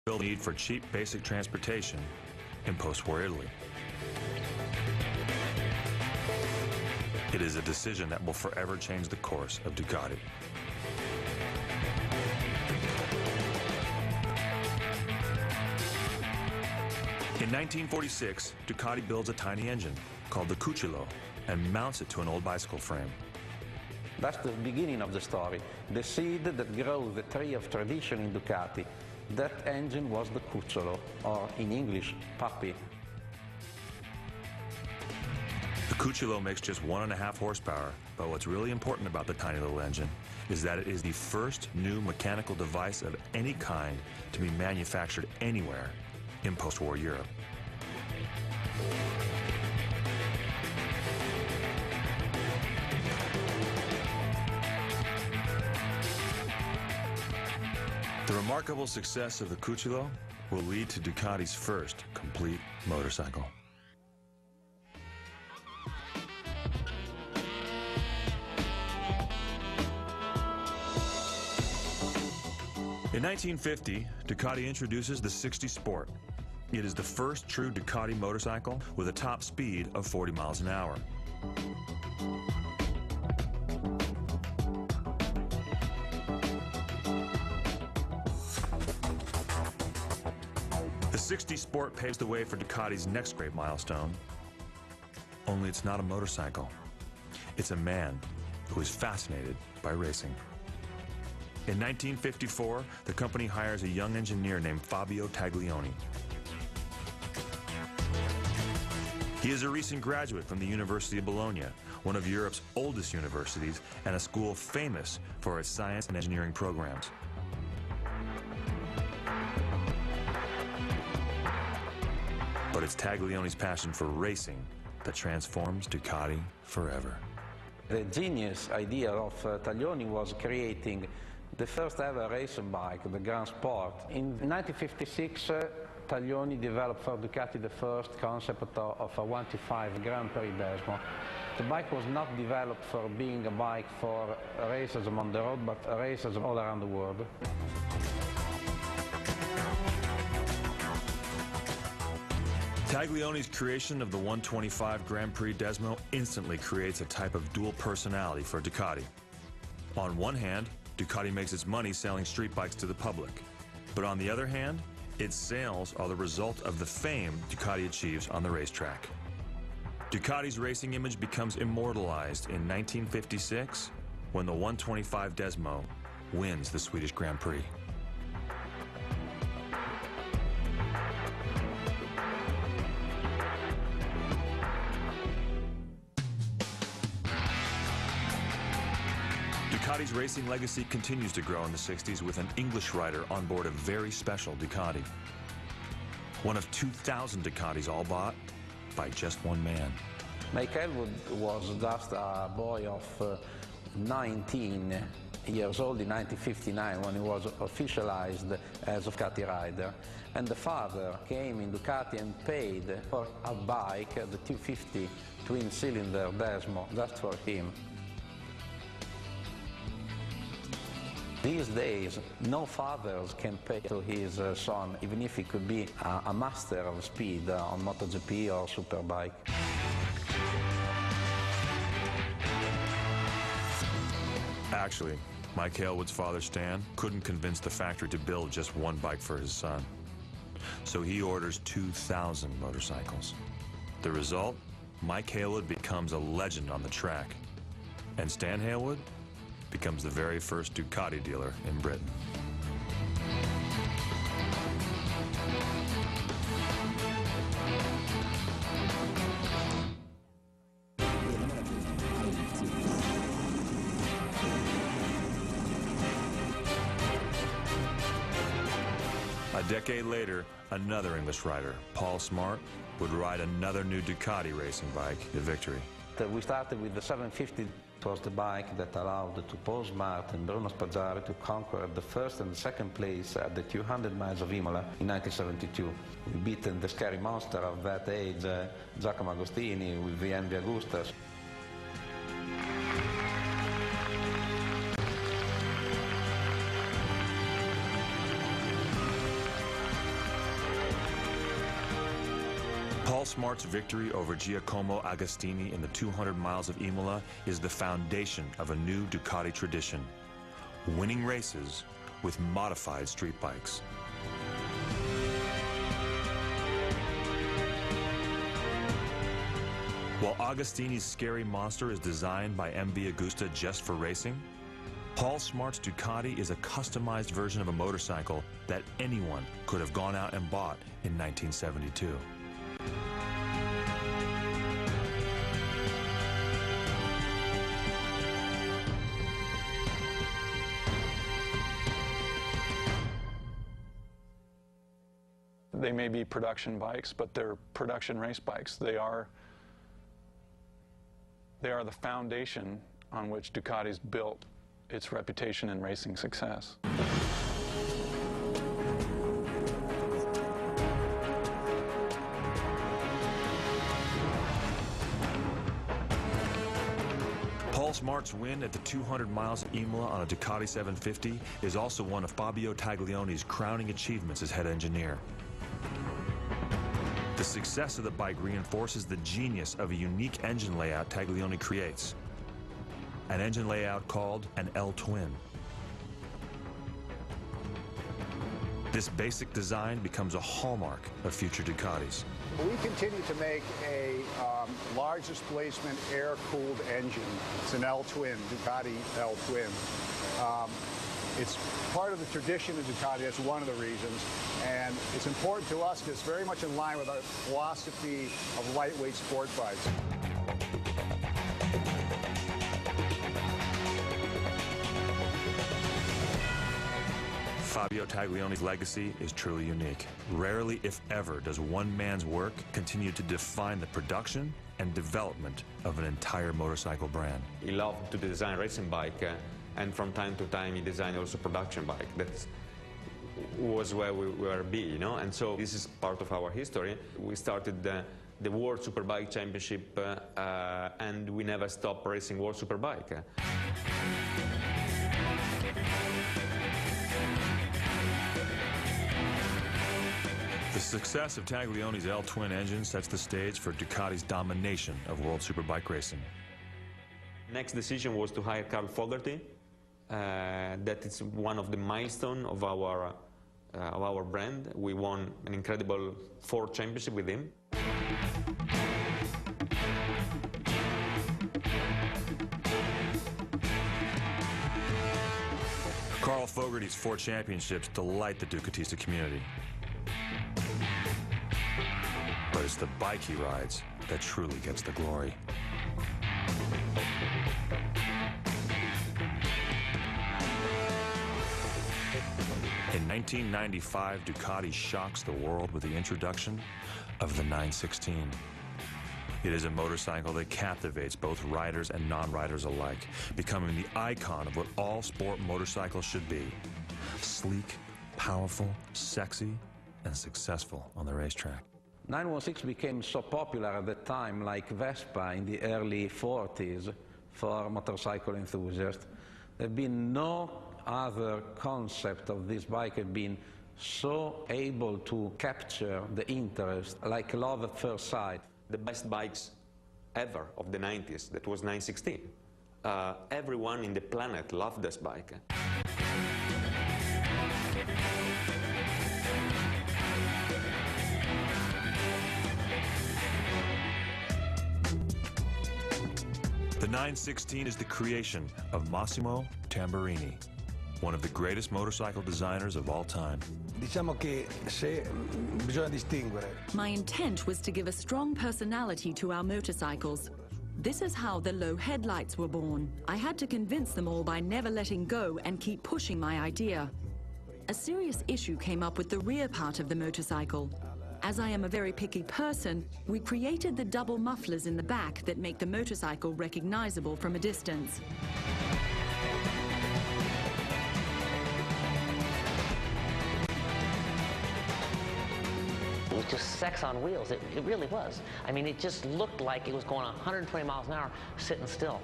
fulfill the need for cheap basic transportation in post-war Italy. It is a decision that will forever change the course of Ducati. In 1946, Ducati builds a tiny engine called the Cucciolo and mounts it to an old bicycle frame. That's the beginning of the story, the seed that grows the tree of tradition in Ducati. That engine was the Cucciolo, or in English, puppy. The Cucciolo makes just 1.5 horsepower, but what's really important about the tiny little engine is that it is the first new mechanical device of any kind to be manufactured anywhere in post-war Europe. The remarkable success of the Cucciolo will lead to Ducati's first complete motorcycle. In 1950, Ducati introduces the 60 Sport. It is the first true Ducati motorcycle with a top speed of 40 miles an hour. The 60 Sport paves the way for Ducati's next great milestone. Only it's not a motorcycle. It's a man who is fascinated by racing. In 1954, the company hires a young engineer named Fabio Taglioni. He is a recent graduate from the University of Bologna, one of Europe's oldest universities and a school famous for its science and engineering programs. But it's Taglioni's passion for racing that transforms Ducati forever. The genius idea of Taglioni was creating the first ever race bike, the Grand Sport. In 1956, Taglioni developed for Ducati the first concept of a 125 Grand Prix Desmo. The bike was not developed for being a bike for races on the road, but races all around the world. Taglioni's creation of the 125 Grand Prix Desmo instantly creates a type of dual personality for Ducati. On one hand, Ducati makes its money selling street bikes to the public. But on the other hand, its sales are the result of the fame Ducati achieves on the racetrack. Ducati's racing image becomes immortalized in 1956 when the 125 Desmo wins the Swedish Grand Prix. Ducati's racing legacy continues to grow in the 60s with an English rider on board a very special Ducati. One of 2,000 Ducatis all bought by just one man. Mike Elwood was just a boy of 19 years old in 1959 when he was officialized as a Ducati rider. And the father came in Ducati and paid for a bike, the 250 twin-cylinder Desmo, just for him. These days, no fathers can pay to his son, even if he could be a master of speed on MotoGP or Superbike. Actually, Mike Hailwood's father, Stan, couldn't convince the factory to build just one bike for his son. So he orders 2,000 motorcycles. The result? Mike Hailwood becomes a legend on the track. And Stan Hailwood becomes the very first Ducati dealer in Britain. A decade later, another English rider, Paul Smart, would ride another new Ducati racing bike to victory. We started with the 750. It was the bike that allowed to Paul Smart and Bruno Spazzari to conquer the first and second place at the 200 miles of Imola in 1972. We beat the scary monster of that age, Giacomo Agostini, with the Envy Augustas. Paul Smart's victory over Giacomo Agostini in the 200 miles of Imola is the foundation of a new Ducati tradition, winning races with modified street bikes. While Agostini's scary monster is designed by MV Agusta just for racing, Paul Smart's Ducati is a customized version of a motorcycle that anyone could have gone out and bought in 1972. They may be production bikes, but they're production race bikes. They are the foundation on which Ducati's built its reputation and racing success. Paul Smart's win at the 200 miles of Imola on a Ducati 750 is also one of Fabio Taglioni's crowning achievements as head engineer. The success of the bike reinforces the genius of a unique engine layout Taglioni creates, an engine layout called an L-twin. This basic design becomes a hallmark of future Ducatis. We continue to make a large displacement air-cooled engine. It's an L-twin, Ducati L-twin. It's part of the tradition of Ducati. That's one of the reasons. And it's important to us because it's very much in line with our philosophy of lightweight sport bikes. Fabio Taglioni's legacy is truly unique. Rarely, if ever, does one man's work continue to define the production and development of an entire motorcycle brand. He loved to design racing bike, and from time to time he designed also production bike. That was where we were be, you know. And so this is part of our history. We started the World Superbike Championship, and we never stopped racing World Superbike. The success of Taglioni's L-twin engine sets the stage for Ducati's domination of World Superbike racing. Next decision was to hire Carl Fogarty. That is one of the milestones of our brand. We won an incredible 4 championships with him. Carl Fogarty's 4 championships delight the Ducatista community. But it's the bike he rides that truly gets the glory. In 1995, Ducati shocks the world with the introduction of the 916. It is a motorcycle that captivates both riders and non-riders alike, becoming the icon of what all sport motorcycles should be: sleek, powerful, sexy, and successful on the racetrack. 916 became so popular at that time, like Vespa in the early 40s, for motorcycle enthusiasts. There have been no other concept of this bike have been so able to capture the interest, like love at first sight. The best bikes ever of the 90s, that was 916. Everyone in the planet loved this bike. The 916 is the creation of Massimo Tamburini, one of the greatest motorcycle designers of all time. Diciamo che se bisogna distinguere. My intent was to give a strong personality to our motorcycles. This is how the low headlights were born. I had to convince them all by never letting go and keep pushing my idea. A serious issue came up with the rear part of the motorcycle. As I am a very picky person, we created the double mufflers in the back that make the motorcycle recognizable from a distance. It was just sex on wheels. It really was. I mean, it just looked like it was going 120 miles an hour sitting still.